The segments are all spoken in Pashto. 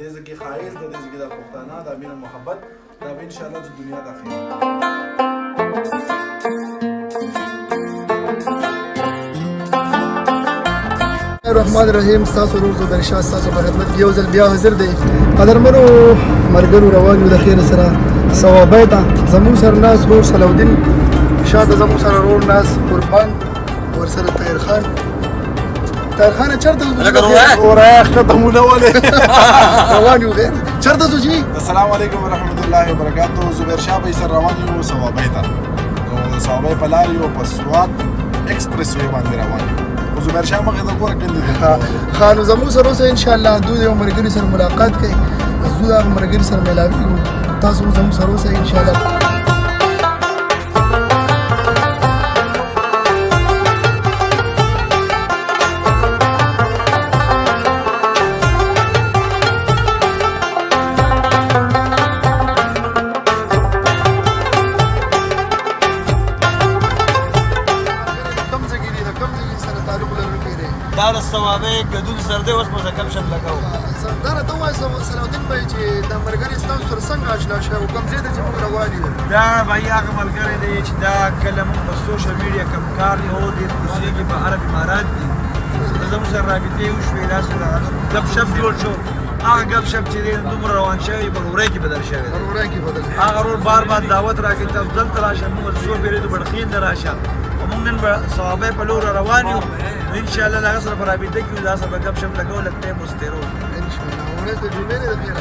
دې ځکه خایز د دې ځکه د پښتانه د مینه محبت دا به ان شاء الله د دنیا د خیر الرحمن الرحیم. تاسو ورور زبیر شاه تاسو په خدمت کې یو ځل بیا حاضر دی. قدرمنو مرګرو روان یو د خیر سره ثوابه ته زموږ سره ناس ورور صلاح الدین شاته زموږ سره ورور ناس قربان ورسره طاهر خان چرته اوراخ قدمونه ولې روان یو غیر چرته ځو جی. السلام علیکم ورحمت الله وبرکاتہ. زبیر شاه به سره روان یو ثوابه ته ثوابه په لار یو په سواد ایکسپریس وی باندې روان یو. زبیر شاه مخې ته کور کېندل خانو زموږ سره اوسه ان شاء الله دوی یو مرګري سره ملاقات کوي زو دا مرګري سره ملاوي تاسو زموږ سره اوسه ان شاء الله. دا د ثوابه ګډون سره دی اوس مو ځکه شم لګاو سردار ته وایي صلاح الدین بھائی چې د مرګري ستاسو سره څنګه آشنا شوه کوم ځای ته چې موږ روان یو. دا بھائی هغه ملګری دی چې دا کله موږ په سوشل میډیا کې کار یو دی اوسېږي په عرب امارات کې زموږ سره رابطې وشوې داسې ګپ شپ جوړ شو. هغه ګپ شپ چې دی دومره روان شوی په وری کې بدل شوی هغه ورور بار بار دعوت راکړي تاسو دلته راشه موږ څو پیرې د بړخین راشه وموږ نن به ثوابه په لور روان یو ان شاء الله هغه سره په رابطه کې دا سره ګپ شپ لګو لکه مسترو ان شاء الله ورته د جمعې د خیر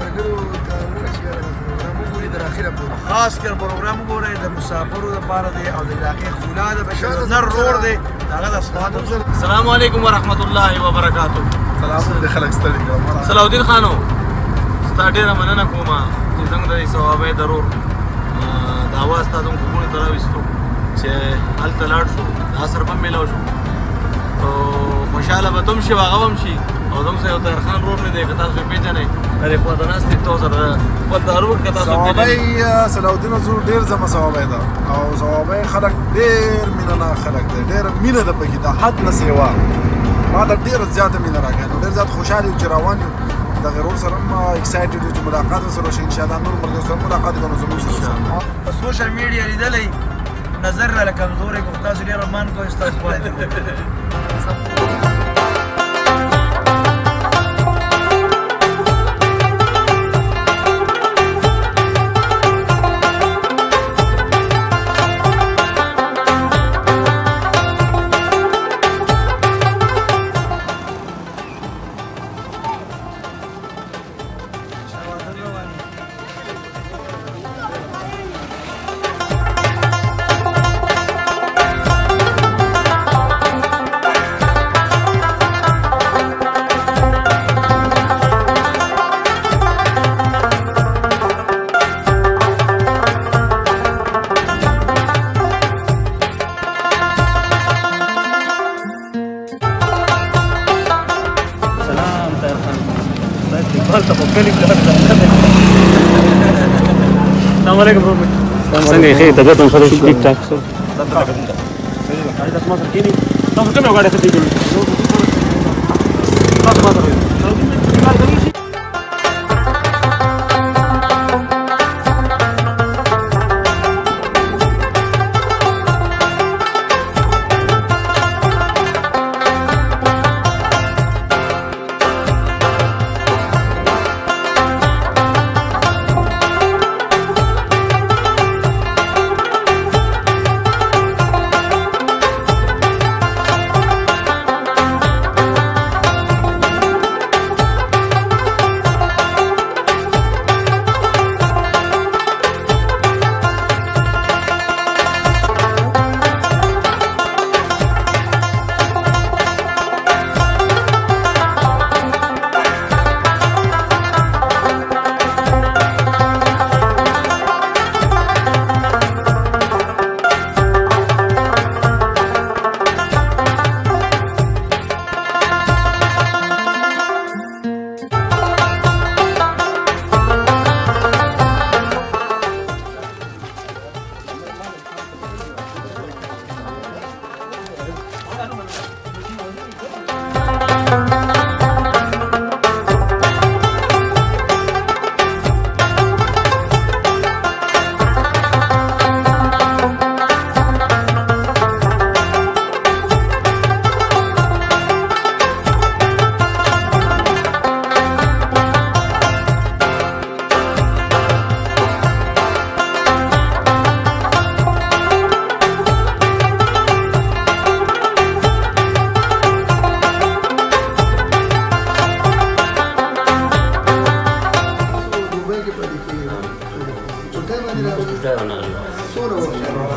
مرګرو ته ورشي پروګرام در اخیره پورې خاص کر پروګرام ګورئ د مسافرو لپاره دی او د علاقې خلا د بشر نر رور دی هغه د اسواد. السلام علیکم ورحمت الله وبرکاتہ. سلام دې خلک ستړي کړم. صلاح الدین خانو ستا ډېره مننه کوم چې څنګه د ثوابه ضرور دا आवाज تاسو کومه طرح وستو چې هلته لاړ شو دا سره په میلاو شو او خوشاله به تم شي واغه هم شي او زموږ سره طاهر خان رور نه دی که تاسو پیژنئ لرې خوا ته ناست دي تاسو سره په ضرور که تاسو پیژنئ. صلاح الدین زور ډېر زما ثوابه ده او ثوابه خلک ډېر مینه نه خلک دی ډېر مینه ده پکې د حد نه سیوا ما ته ډېره زیاته مینه راکړې نو ډېر زیات خوشحال یم چې روان یم د غرور سره هم اکسایټډ یم چې ملاقات سره وشي ان شاء الله نور ملګرو سره ملاقات کوو زموږ سره په سوشل میډیا لیدلی نظر را کمزورې کوم تاسو ډېر ارمان کوئ ستاسو خوا السلام علیکم څنګه یې طبیعت هم ښه ټیک ټاک تاسو کومه غاړه ته دیږئ تاسو ماته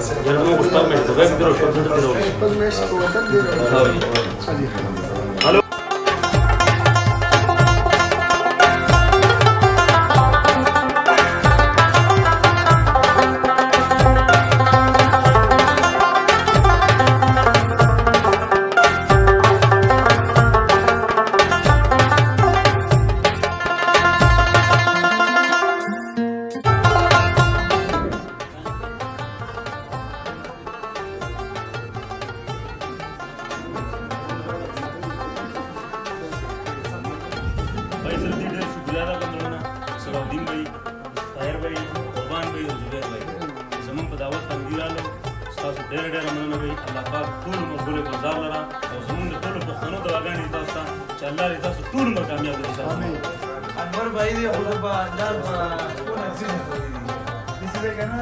Ya no me gusta, me toca que te lo cortes de los. خپل میاشتې په وطن دی علي خان. भाई सर जी ढेर शुक्रिया अदा करना ना सलाउद्दीन भाई ताहिर भाई कुर्बान भाई और जुबैर भाई जमन पे दावत तंगीरा लो استاد ډېر ډېر مننه کوي الله پاک ټول مقبول گزار لرا او زمون د ټول پښتنو دعاګانې تاسو ته چې الله دې تاسو ټول عمر کامیاب کړي امين انور بھائی دی خدا با دار با کو نصیب کسی به کنه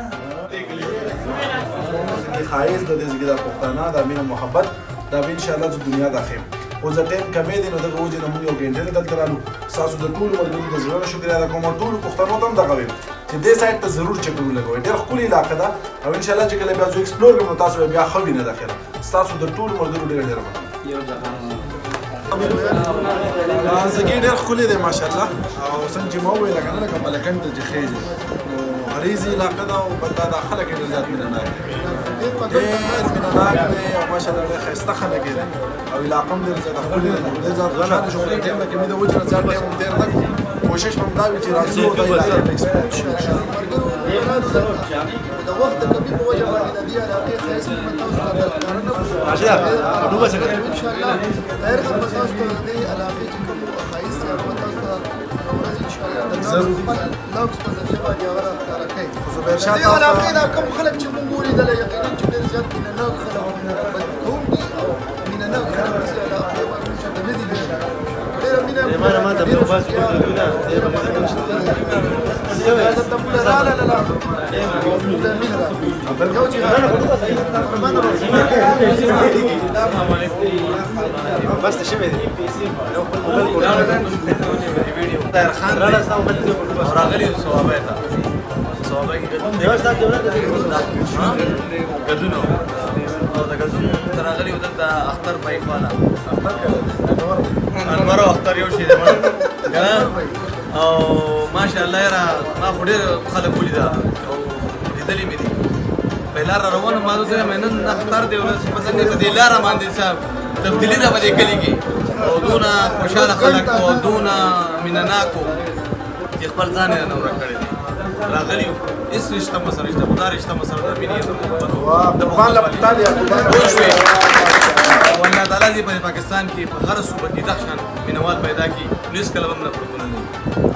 خایز د دې زګي د پښتانه د امین محبت دا به ان شاء الله د دنیا د خیم او زه ټیم کمې دي نو دغه وجه نه موږ یو ګنټه دلته رالو تاسو د ټول ملګرو د زړه شکر ادا کوم ټول پښتنو ته هم دغه ویم چې دې سایت ته ضرور چکر ولګوئ ډېر ښکلې علاقه ده او ان شاء الله چې کله بیا زه ایکسپلور کوم تاسو بیا ښه وینئ داخله تاسو د ټول ملګرو ډېر ډېر مننه زګي ډېر ښکلې دی ماشاءالله او څنګه چې ما وویل کنه لکه ملکن ته چې خېږي نو غریزي علاقه ده او بل دا خلک ډېر زیات مینه ناک ډېر مینه ناک دی او ماشاءالله ډېر ښایسته خلک دي او علاقه هم ډېر زیات ښکلې ده ډېر زیات خوشحاله شوم ټیم نه کمې د وجه نه زیات ټیم هم تېر نه کړو کوشش به هم دا وي چې راځو او دا علاقه ته ایکسپلور شو د وخت د کمی په وجه باندې د دې علاقې ښایست په تاسو ته درښکاره نه کړو ان شاء الله طاهر خان به تاسو ته د دې علاقې چې کوم ښایست یا به تاسو ته ورځ ان شاء الله د لاکس په ذریعه باندې هغه راښکاره کوي زبیر شاه د دې علاقې دا کوم خلک چې موږ ولیدل یقینا چې ډېر زیات مینه ناک خلک کوونکي او مینه ناک خلک چې د علاقې باندې چې د نه دي ډېره مینه بس شوی دی طاهر خان راغلی صوابه ته صوابه کې ګډون او د ګډون تر راغلی ودلته اختر بایک والا انور او اختر یو شی دی کنه او ماشاءالله را ما خو ډېر خلک ولیدا او لیدلې مې دي په لار روانه ما ته مې نن اختر دی ولې په څنګه په دې لار باندې صاحب تبدیلی ده په دې کلي کې او دونه خوشاله خلک او دونه مینناکو چې خپل ځان یې نه ورک کړی دی راغلی هېڅ رشته مسره رشته خدا رشته مسره د مینې د محبت د افغان له پښتانه او الله تعالی دې په پاکستان کې په هر صوبه کې دغه شان مینوال پیدا کړي پولیس کله هم نه پرونه نه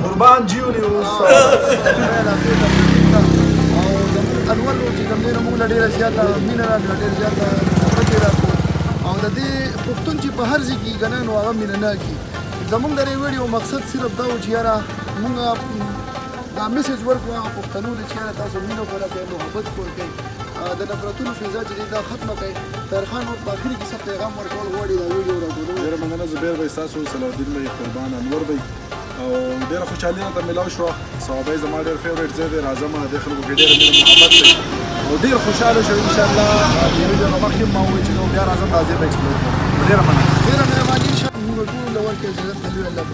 قربان جیونی اوس او انور چې کوم دی موږ ډېره زیاته مینه راکړه ډېر زیاته نفرت یې راکړو او د دې پښتون چې په هر ځای کې ګڼه نو هغه مینه ناکي زموږ د دې ویډیو مقصد صرف دا و چې یاره موږ دا میسج ورکړو هغه پښتنو ته چې یاره تاسو مینه وکړئ محبت وکړئ د نفرتونو فضا چې دا ختمه کړئ طاهر خان په آخري کې څه پیغام ورکول غواړي دا ویډیو راټولوي ډېره مننه زبیر بھائی ستاسو صلاح الدین بھائی قربان انور بھائی او ډېره خوشحالي راته میلاو شوه صوابۍ زما ډېر فیورېټ ځای دی راځم دې خلکو کې ډېره مینه محبت دی او ډېر خوشحاله شو انشاءالله د ویډیو نه مخکې ما وویل چې نو بیا راځم دا ځای به ایکسپلور کړم ډېره مننه ډېره مهرباني انشاءالله موږ ټول له ورکې اجازه تلوي الله